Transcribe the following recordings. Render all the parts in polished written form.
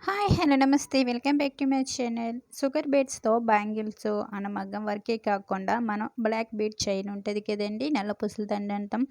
Hi! Hello! నమస్తే. Welcome back to my channel. Sugar బీడ్స్‌తో bangles అన్న మగ్గం వర్కే కాకుండా మనం బ్లాక్ బీడ్ చైన్ ఉంటది కదండీ! నల్ల పూసల దండ అంటాం.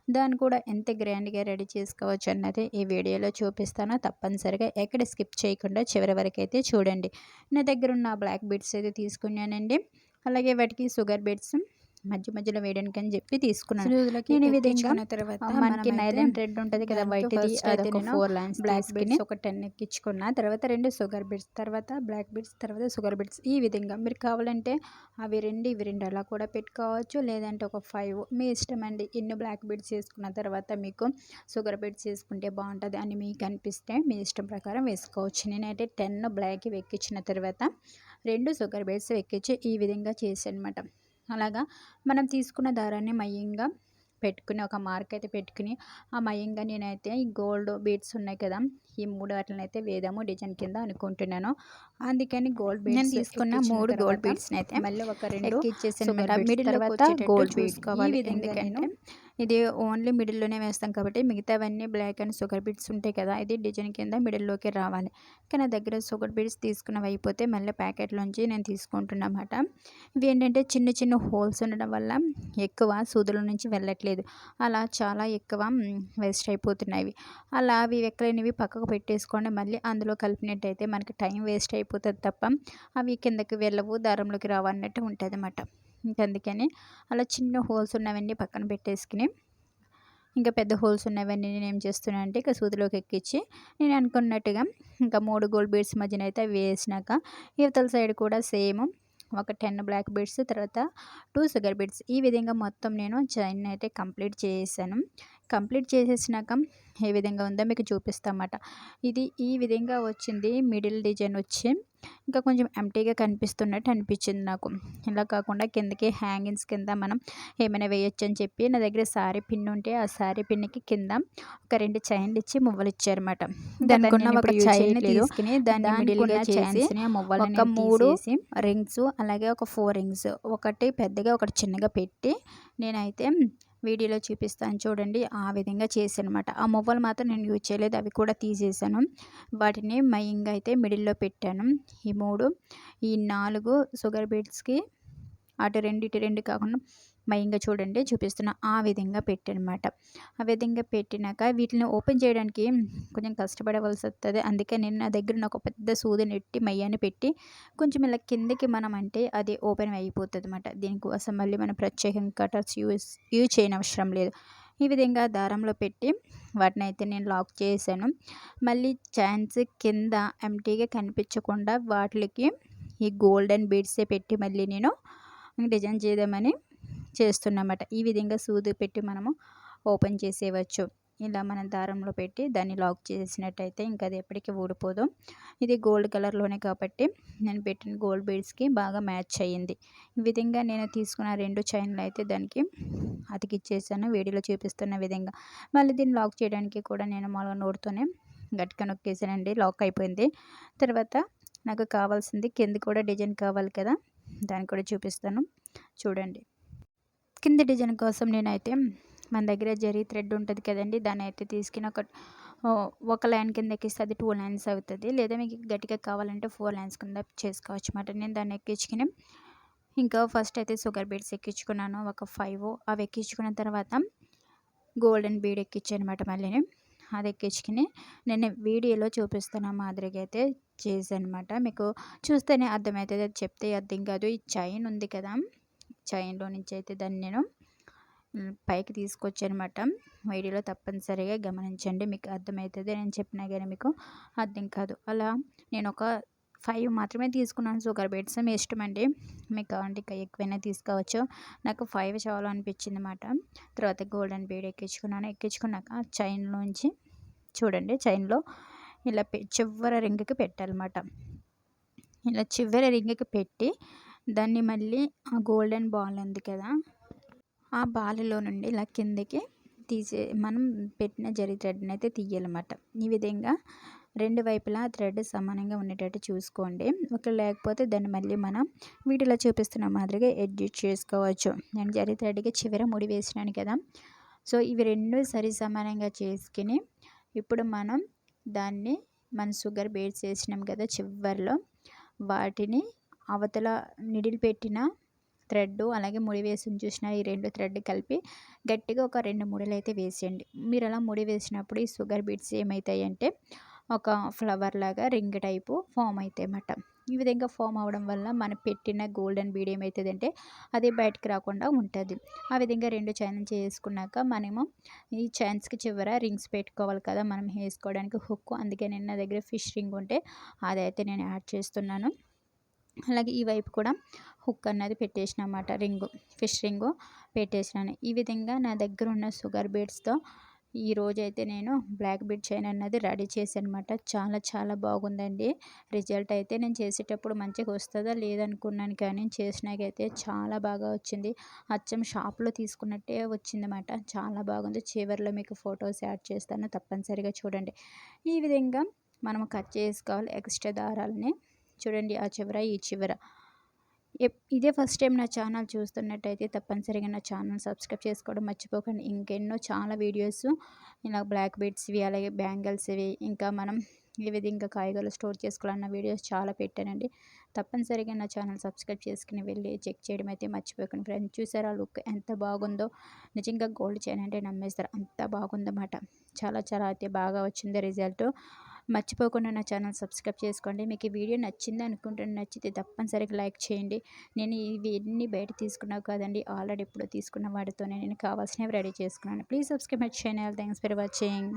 దాన్ని కూడా ఎంత గ్రాండ్‌గా రెడీ చేసుకోవచ్చు అన్నది ఈ వీడియోలో చూపిస్తాను. తప్పనిసరిగా ఎక్కడ స్కిప్ చేయకుండా చివరి వరకైతే చూడండి. నా దగ్గర ఉన్న బ్లాక్ బీడ్స్ అయితే తీసుకున్నానండి. అలాగే వాటికి షుగర్ బీడ్స్ మధ్య మధ్యలో వేయడానికని చెప్పి తీసుకున్నాను. సూదులకి నేను ఈ విధంగా ఎక్కించుకున్న తర్వాత మనకి మనమైతే నైలాన్ థ్రెడ్ ఉంటది కదా! దానికి వైట్‌ది ఫస్ట్ అయితే అదొక నేను 4 లైన్స్ బ్లాక్ తీసుకొని బీడ్స్ ఒక 10 ఎక్కించుకున్న. తర్వాత 2 షుగర్ బీడ్స్, తర్వాత బ్లాక్ బీడ్స్, తర్వాత షుగర్ బీడ్స్. ఈ విధంగా మీరు కావాలంటే అవి 2 ఇవి 2 అలా కూడా పెట్టుకోవచ్చు. లేదంటే ఒక 5 మీ ఇష్టం అండి. ఎన్ని బ్లాక్ బీడ్స్ చేసుకున్న తర్వాత మీకు షుగర్ బీడ్స్ చేసుకుంటే బాగుంటుంది అని మీకు అనిపిస్తే మీ ఇష్టం ప్రకారం వేసుకోవచ్చు. నేనైతే 10 బ్లాక్ ఎక్కించిన తర్వాత 2 షుగర్ బీడ్స్ ఎక్కించి ఈ విధంగా చేశానమాట. అలాగా మనం తీసుకున్న దారాన్ని మయంగా పెట్టుకుని ఒక మార్క్ అయితే పెట్టుకుని ఆ మయంగా నేనైతే ఈ గోల్డ్ బీడ్స్ ఉన్నాయి కదా! ఈ 3 వాటిని అయితే వేద్దాము డిజైన్ కింద అనుకుంటున్నాను. అందుకని గోల్డ్ నేను బీడ్స్ తీసుకున్న ఎక్కించిన 3 గోల్డ్ తర్వాత బీడ్స్‌ని అయితే మళ్ళీ ఒక 2 ఎక్కిచ్చేసానమాట. షుగర్ బీడ్స్ మిడిల్‌లోకి తర్వాత వచ్చేటట్టు గోల్డ్ బీడ్. ఈ చూసుకోవాలి. విధంగా నేను ఎందుకంటే ఇది ఓన్లీ మిడిల్‌లోనే వేస్తాం కాబట్టి మిగతావన్నీ బ్లాక్ అండ్ షుగర్ బీడ్స్ ఉంటాయి కదా! ఇది డిజైన్ కింద మిడిల్‌లోకి రావాలి. కానీ నా దగ్గర షుగర్ బీడ్స్ తీసుకున్నవి అయిపోతే మళ్ళీ ప్యాకెట్‌లోంచి నేను తీసుకుంటున్నామాట. ఇవి ఏంటంటే చిన్న చిన్న హోల్స్ ఉండడం వల్ల ఎక్కువ సూదుల నుంచి వెళ్ళట్లేదు. అలా చాలా ఎక్కువ వేస్ట్ అయిపోతున్నాయి. అలా అవి ఎక్కలేనివి పక్కకు పెట్టేసుకోండి. మళ్ళీ అందులో కలిపినట్టయితే మనకి టైం వేస్ట్ అయిపోతుంది తప్ప అవి కిందకి వెళ్ళవు, దారంలోకి రావు అన్నట్టు ఉంటదన్నమాట. అందుకని అలా చిన్న హోల్స్ ఉన్నవన్నీ పక్కన పెట్టేసుకుని ఇంకా పెద్ద హోల్స్ ఉన్నవన్నీ నేనేం చేస్తున్నా అంటే ఇక సూదిలోకి ఎక్కించి నేను అనుకున్నట్టుగా ఇంకా 3 గోల్డ్ బీడ్స్ మధ్యన అయితే అవి వేసినాక ఇవతల సైడ్ కూడా సేమ్ ఒక 10 బ్లాక్ బీడ్స్, తర్వాత 2 షుగర్ బీడ్స్. ఈ విధంగా మొత్తం నేను చైన్ అయితే కంప్లీట్ చేసేసాను. కంప్లీట్ చేసేసినాక ఏ విధంగా ఉందో మీకు చూపిస్తామాట. ఇది ఈ విధంగా వచ్చింది. మిడిల్ డిజైన్ వచ్చి ఇంకా కొంచెం ఎంప్టీగా కనిపిస్తున్నట్టు అనిపించింది నాకు. ఇలా కాకుండా కిందకి హ్యాంగింగ్స్ కింద మనం ఏమైనా వేయొచ్చు అని చెప్పి నా దగ్గర శారీ పిన్ ఉంటే ఆ శారీ పిన్‌కి కింద ఒక 2 చైన్లు ఇచ్చి మువ్వలు ఇచ్చారన్నమాట. దానికున్న ఒక చైన్‌ని తీసుకుని దాన్ని మిడిల్‌గా చేసి ఒక 3 రింగ్స్, అలాగే ఒక 4 రింగ్స్, ఒకటి పెద్దగా ఒకటి చిన్నగా పెట్టి నేనైతే వీడియోలో చూపిస్తాను చూడండి. ఆ విధంగా చేశానమాట. ఆ మువ్వలు మాత్రం నేను యూజ్ చేయలేదు. అవి కూడా తీసేసాను. వాటిని మయంగా అయితే మిడిల్‌లో పెట్టాను. ఈ 3 ఈ 4 షుగర్ బీడ్స్‌కి అటు 2 ఇటు 2 కాకుండా మయంగా చూడండి చూపిస్తున్నా. ఆ విధంగా పెట్టానమాట. ఆ విధంగా పెట్టినాక వీటిని ఓపెన్ చేయడానికి కొంచెం కష్టపడవలసి వస్తది. అందుకే నేను నా దగ్గర ఉన్న ఒక పెద్ద సూదిని ఎట్టి మయ్యాన్ని పెట్టి కొంచెం ఇలా కిందకి మనం అంటే అది ఓపెన్ అయిపోతదన్నమాట. దీనికోసం మళ్ళీ మనం ప్రత్యేకంగా కటర్స్ యూజ్ చేయనవసరం లేదు. ఈ విధంగా దారంలో పెట్టి వాటినైతే నేను లాక్ చేశాను. మళ్ళీ చైన్స్ కింద ఎంప్టీగా కనిపించకుండా వాటికి ఈ గోల్డెన్ బీడ్సే పెట్టి మళ్ళీ నేను డిజైన్ చేద్దామని చేస్తున్నమాట. ఈ విధంగా సూది పెట్టి మనము ఓపెన్ చేసేయవచ్చు. ఇలా మనం దారంలో పెట్టి దాన్ని లాక్ చేసినట్టయితే ఇంకా అది ఎప్పటికీ ఊడిపోదు. ఇది గోల్డ్ కలర్‌లోనే కాబట్టి నేను పెట్టిన గోల్డ్ బీడ్స్‌కి బాగా మ్యాచ్ అయ్యింది. ఈ విధంగా నేను తీసుకున్న 2 చైన్‌లు అయితే దానికి అతికిచ్చేసాను వీడియోలో చూపిస్తున్న విధంగా. మళ్ళీ దీన్ని లాక్ చేయడానికి కూడా నేను మామూలుగా నోరుతోనే గట్టిగా నొక్కేసానండి. లాక్ అయిపోయింది. తర్వాత నాకు కావాల్సింది కింద కూడా డిజైన్ కావాలి కదా! దాన్ని కూడా చూపిస్తాను చూడండి. కింద డిజైన్ కోసం నేనైతే మన దగ్గర జరీ థ్రెడ్ ఉంటుంది కదండీ! దాన్ని అయితే తీసుకొని ఒక లైన్ కింద ఎక్కిస్తే అది 2 లైన్స్ అవుతది. లేదా మీకు గట్టిగా కావాలంటే 4 లైన్స్ కింద చేసుకోవచ్చు అన్నమాట. నేను దాన్ని ఎక్కించుకొని ఇంకా ఫస్ట్ అయితే షుగర్ బీడ్స్ ఎక్కించుకున్నాను. ఒక 5 అవి ఎక్కించుకున్న తర్వాత గోల్డెన్ బీడ్ ఎక్కించానమాట మళ్ళీని. అది ఎక్కించుకొని నేను వీడియోలో చూపిస్తున్న మాదిరిగా అయితే చేశానమాట. మీకు చూస్తేనే అర్థమవుతది. అది చెప్తే అర్థం కాదు. ఈ చైన్ ఉంది కదా! చైన్‌లో నుంచి అయితే దాన్ని నేను పైకి తీసుకొచ్చానమాట. వీడియోలో తప్పనిసరిగా గమనించండి. మీకు అర్థమవుతది. నేను చెప్పినా గానీ మీకు అర్థం కాదు. అలా నేను ఒక 5 మాత్రమే తీసుకున్నాను షుగర్ బీడ్స్. మీ ఇష్టమండి. మీకు కావాలంటే ఇంకా ఎక్కువైనా తీసుకోవచ్చు. నాకు 5 చాలు అనిపించిందన్నమాట. తర్వాత గోల్డెన్ బీడ్ ఎక్కించుకున్నాను. ఎక్కించుకున్నాక చైన్‌లోంచి చూడండి చైన్‌లో ఇలా చివర రింగ్‌కి పెట్టాలన్నమాట. ఇలా చివరి రింగ్‌కి పెట్టి దాన్ని మళ్ళీ ఆ గోల్డెన్ బాల్ ఉంది కదా! ఆ బాల్‌లో నుండి ఇలా కిందకి మనం పెట్టిన జరీ థ్రెడ్‌ని అయితే తీయాలన్నమాట. ఈ విధంగా 2 వైపులా థ్రెడ్ సమానంగా ఉండేటట్టు చూసుకోండి. ఒకవేళ లేకపోతే దాన్ని మళ్ళీ మనం వీడియోలో చూపిస్తున్న మాదిరిగా అడ్జస్ట్ చేసుకోవచ్చు. నేను జరీ థ్రెడ్‌కి చివర ముడి వేసినాను కదా! సో, ఇవి 2 సరి సమానంగా చేసుకొని ఇప్పుడు మనం దాన్ని మన షుగర్ బీడ్స్ వేసినాం కదా చివర్లో, వాటిని అవతల నిడిల్ పెట్టిన థ్రెడ్ అలాగే ముడి వేసి చూసిన ఈ 2 థ్రెడ్ కలిపి గట్టిగా ఒక 2 ముడులైతే వేసేయండి. మీరు అలా ముడి వేసినప్పుడు ఈ షుగర్ బీడ్స్ ఏమవుతాయంటే ఒక ఫ్లవర్ లాగా రింగ్ టైపు ఫామ్ అవుతాయన్నమాట. ఈ విధంగా ఫామ్ అవ్వడం వల్ల మనం పెట్టిన గోల్డెన్ బీడ్ ఏమవుతుందంటే అది బయటకు రాకుండా ఉంటుంది. ఆ విధంగా 2 చైన్లు చేసుకున్నాక మనము ఈ చైన్స్కి చివర రింగ్స్ పెట్టుకోవాలి కదా మనం వేసుకోవడానికి హుక్. అందుకే నేను నా దగ్గర ఫిష్ రింగ్ ఉంటే అదైతే నేను యాడ్ చేస్తున్నాను. అలాగే ఈ వైపు కూడా హుక్ అన్నది పెట్టేసిన అన్నమాట, ఫిష్ రింగు పెట్టేసినాను. ఈ విధంగా నా దగ్గర ఉన్న షుగర్ బీడ్స్తో ఈరోజైతే నేను బ్లాక్ బీడ్ చైన్ అన్నది రెడీ చేశాను అనమాట. చాలా చాలా బాగుందండి. రిజల్ట్ అయితే నేను చేసేటప్పుడు మంచిగా వస్తుందా లేదనుకున్నాను, కానీ చేసినాకైతే చాలా బాగా వచ్చింది. అచ్చం షాప్లో తీసుకున్నట్టే వచ్చిందన్నమాట. చాలా బాగుంది. చివరిలో మీకు ఫొటోస్ యాడ్ చేస్తాను, తప్పనిసరిగా చూడండి. ఈ విధంగా మనం కట్ చేసుకోవాలి ఎక్స్ట్రా దారాలని. చూడండి ఆ చివర ఈ చివర. ఇదే ఫస్ట్ టైం నా ఛానల్ చూస్తున్నట్టయితే తప్పనిసరిగా నా ఛానల్ సబ్స్క్రైబ్ చేసుకోవడం మర్చిపోకండి. ఇంకెన్నో చాలా వీడియోస్ ఇలా బ్లాక్ బీడ్స్వి అలాగే బ్యాంగిల్స్వి ఇంకా మనం ఏ విధంగా కాయగూరలు స్టోర్ చేసుకోవాలన్న వీడియోస్ చాలా పెట్టానండి. తప్పనిసరిగా నా ఛానల్ సబ్స్క్రైబ్ చేసుకుని వెళ్ళి చెక్ చేయడం అయితే మర్చిపోకండి ఫ్రెండ్స్. చూసారా లుక్ ఎంత బాగుందో. నిజంగా గోల్డ్ చైన్ అంటే నమ్మేస్తారు, అంత బాగుందన్నమాట. చాలా చాలా అయితే బాగా వచ్చింది రిజల్ట్. మర్చిపోకుండా నా ఛానల్ సబ్స్క్రైబ్ చేసుకోండి. మీకు ఈ వీడియో నచ్చింది అనుకుంటున్నాను. నచ్చితే తప్పనిసరిగా లైక్ చేయండి. నేను ఇవి ఎన్ని బయట తీసుకున్నావు కాదండి, ఆల్రెడీ ఎప్పుడో తీసుకున్న వాటితోనే నేను కావాల్సినవి రెడీ చేసుకున్నాను. Please subscribe my channel. Thanks for watching.